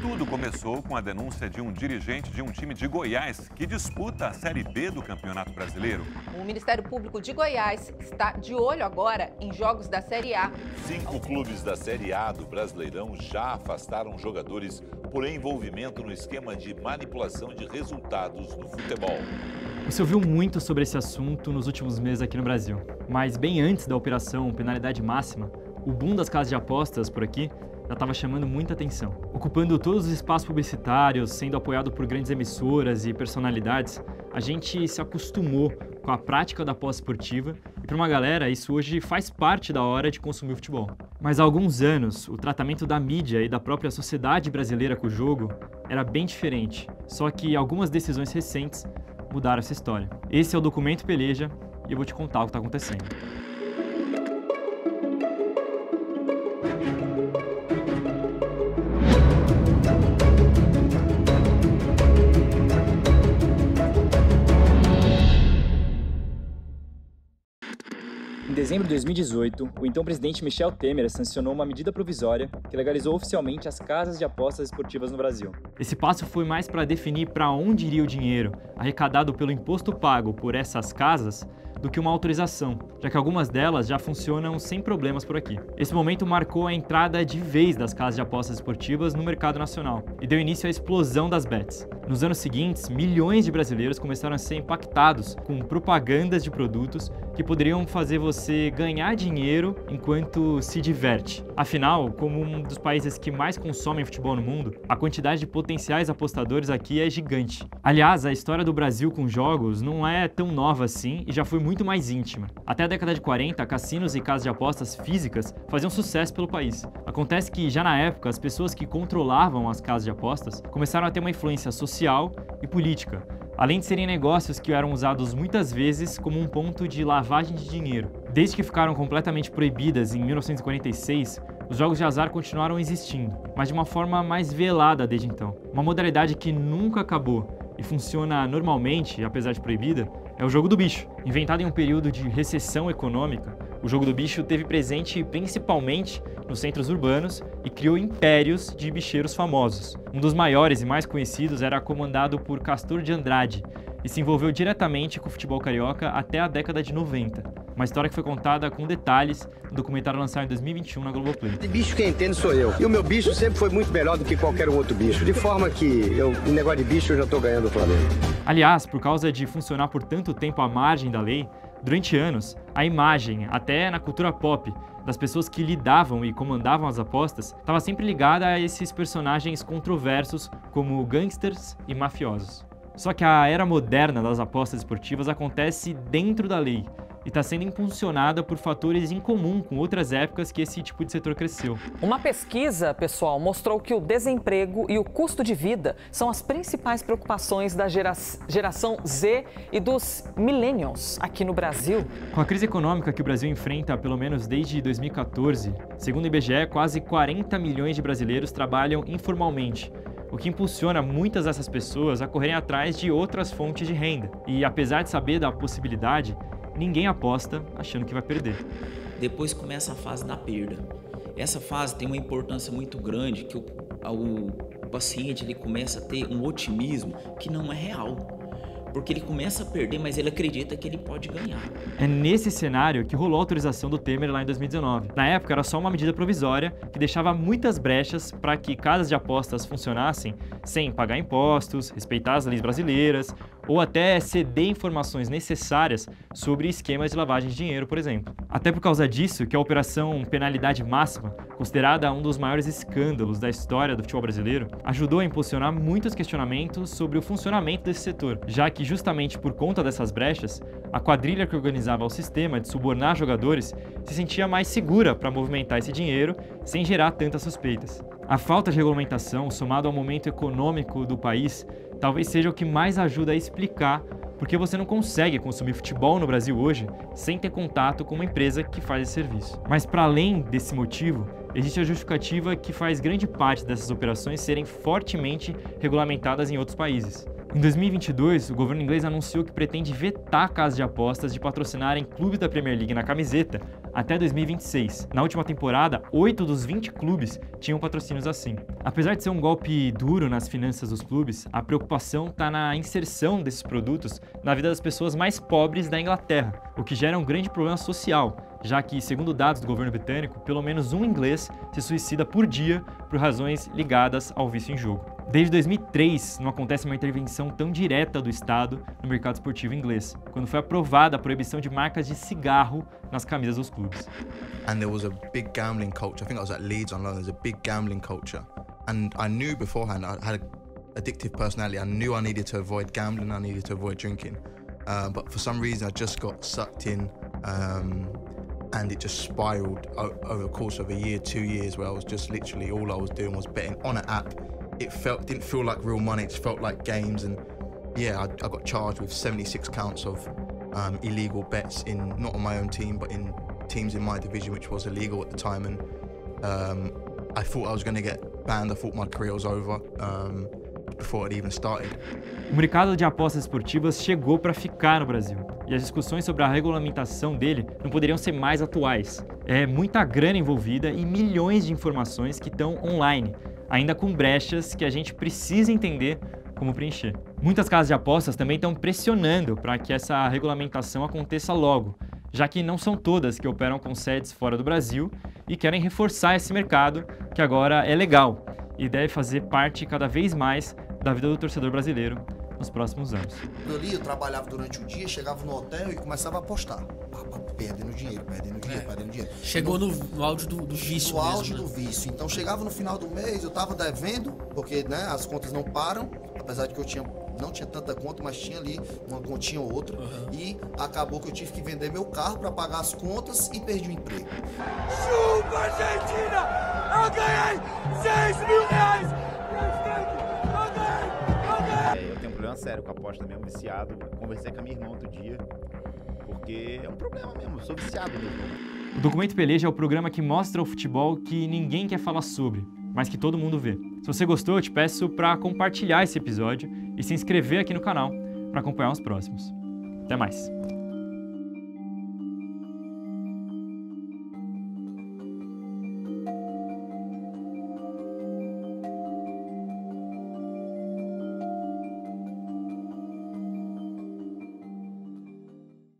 Tudo começou com a denúncia de um dirigente de um time de Goiás que disputa a Série B do Campeonato Brasileiro. O Ministério Público de Goiás está de olho agora em jogos da Série A. 5 clubes da Série A do Brasileirão já afastaram jogadores por envolvimento no esquema de manipulação de resultados no futebol. Você ouviu muito sobre esse assunto nos últimos meses aqui no Brasil, mas bem antes da operação Penalidade Máxima, o boom das casas de apostas por aqui já estava chamando muita atenção. Ocupando todos os espaços publicitários, sendo apoiado por grandes emissoras e personalidades, a gente se acostumou com a prática da aposta esportiva e para uma galera isso hoje faz parte da hora de consumir o futebol. Mas há alguns anos, o tratamento da mídia e da própria sociedade brasileira com o jogo era bem diferente, só que algumas decisões recentes mudaram essa história. Esse é o Documento Peleja e eu vou te contar o que está acontecendo. Em dezembro de 2018, o então presidente Michel Temer sancionou uma medida provisória que legalizou oficialmente as casas de apostas esportivas no Brasil. Esse passo foi mais para definir para onde iria o dinheiro arrecadado pelo imposto pago por essas casas do que uma autorização, já que algumas delas já funcionam sem problemas por aqui. Esse momento marcou a entrada de vez das casas de apostas esportivas no mercado nacional e deu início à explosão das bets. Nos anos seguintes, milhões de brasileiros começaram a ser impactados com propagandas de produtos que poderiam fazer você ganhar dinheiro enquanto se diverte. Afinal, como um dos países que mais consomem futebol no mundo, a quantidade de potenciais apostadores aqui é gigante. Aliás, a história do Brasil com jogos não é tão nova assim e já foi muito mais íntima. Até a década de 40, cassinos e casas de apostas físicas faziam sucesso pelo país. Acontece que, já na época, as pessoas que controlavam as casas de apostas começaram a ter uma influência social e política, além de serem negócios que eram usados muitas vezes como um ponto de lavagem de dinheiro. Desde que ficaram completamente proibidas em 1946, os jogos de azar continuaram existindo, mas de uma forma mais velada desde então. Uma modalidade que nunca acabou e funciona normalmente, apesar de proibida, é o jogo do bicho. Inventado em um período de recessão econômica, o jogo do bicho teve presente principalmente nos centros urbanos e criou impérios de bicheiros famosos. Um dos maiores e mais conhecidos era comandado por Castor de Andrade e se envolveu diretamente com o futebol carioca até a década de 90. Uma história que foi contada com detalhes no documentário lançado em 2021 na Globoplay. De bicho quem entende sou eu. E o meu bicho sempre foi muito melhor do que qualquer outro bicho. De forma que, no negócio de bicho, eu já estou ganhando o Flamengo. Aliás, por causa de funcionar por tanto tempo à margem da lei, durante anos, a imagem, até na cultura pop, das pessoas que lidavam e comandavam as apostas, estava sempre ligada a esses personagens controversos como gangsters e mafiosos. Só que a era moderna das apostas esportivas acontece dentro da lei e está sendo impulsionada por fatores em comum com outras épocas que esse tipo de setor cresceu. Uma pesquisa, pessoal, mostrou que o desemprego e o custo de vida são as principais preocupações da geração Z e dos millennials aqui no Brasil. Com a crise econômica que o Brasil enfrenta pelo menos desde 2014, segundo o IBGE, quase 40 milhões de brasileiros trabalham informalmente, o que impulsiona muitas dessas pessoas a correrem atrás de outras fontes de renda. E apesar de saber da possibilidade, ninguém aposta achando que vai perder. Depois começa a fase da perda. Essa fase tem uma importância muito grande, que o paciente ele começa a ter um otimismo que não é real. Porque ele começa a perder, mas ele acredita que ele pode ganhar. É nesse cenário que rolou a autorização do Temer lá em 2019. Na época era só uma medida provisória que deixava muitas brechas para que casas de apostas funcionassem sem pagar impostos, respeitar as leis brasileiras ou até ceder informações necessárias sobre esquemas de lavagem de dinheiro, por exemplo. Até por causa disso que a Operação Penalidade Máxima, considerada um dos maiores escândalos da história do futebol brasileiro, ajudou a impulsionar muitos questionamentos sobre o funcionamento desse setor, já que justamente por conta dessas brechas, a quadrilha que organizava o sistema de subornar jogadores se sentia mais segura para movimentar esse dinheiro sem gerar tantas suspeitas. A falta de regulamentação, somado ao momento econômico do país, talvez seja o que mais ajuda a explicar porque você não consegue consumir futebol no Brasil hoje sem ter contato com uma empresa que faz esse serviço. Mas para além desse motivo, existe a justificativa que faz grande parte dessas operações serem fortemente regulamentadas em outros países. Em 2022, o governo inglês anunciou que pretende vetar casas de apostas de patrocinarem clubes da Premier League na camiseta até 2026. Na última temporada, 8 dos 20 clubes tinham patrocínios assim. Apesar de ser um golpe duro nas finanças dos clubes, a preocupação está na inserção desses produtos na vida das pessoas mais pobres da Inglaterra, o que gera um grande problema social, já que, segundo dados do governo britânico, pelo menos um inglês se suicida por dia por razões ligadas ao vício em jogo. Desde 2003, não acontece uma intervenção tão direta do Estado no mercado esportivo inglês, quando foi aprovada a proibição de marcas de cigarro nas camisas dos clubes. And there was a big gambling culture. I think I was at Leeds on loan. There's a big gambling culture. And I knew beforehand I had an addictive personality. I knew I needed to avoid gambling, I needed to avoid drinking. But for some reason I just got sucked in and it just spiraled over the course of a year, 2 years, where I was just literally, all I was doing was betting on an app. It didn't feel like real money, it just felt like games. And yeah, I got charged with 76 counts of illegal bets, not on my own team, but in teams in my division, which was illegal at the time. And I thought I was going to get banned. I thought my career was over before it even started. O mercado de apostas esportivas chegou para ficar no Brasil, e as discussões sobre a regulamentação dele não poderiam ser mais atuais. É muita grana envolvida e milhões de informações que estão online, ainda com brechas que a gente precisa entender como preencher. Muitas casas de apostas também estão pressionando para que essa regulamentação aconteça logo, já que não são todas que operam com sedes fora do Brasil e querem reforçar esse mercado, que agora é legal e deve fazer parte cada vez mais da vida do torcedor brasileiro nos próximos anos. Eu trabalhava durante o dia, chegava no hotel e começava a apostar. Perdendo dinheiro. Chegou no auge do vício. No auge do vício. Então chegava no final do mês, eu tava devendo, porque né, as contas não param, apesar de que eu não tinha tanta conta, mas tinha ali uma continha ou outra. E acabou que eu tive que vender meu carro para pagar as contas e perdi o emprego. Chupa, Argentina! Eu ganhei 6 mil reais! Eu tenho um problema sério com a aposta mesmo, viciado. Conversei com a minha irmã outro dia, porque é um problema mesmo, eu sou viciado mesmo. O Documento Peleja é o programa que mostra o futebol que ninguém quer falar sobre, mas que todo mundo vê. Se você gostou, eu te peço para compartilhar esse episódio e se inscrever aqui no canal para acompanhar os próximos. Até mais!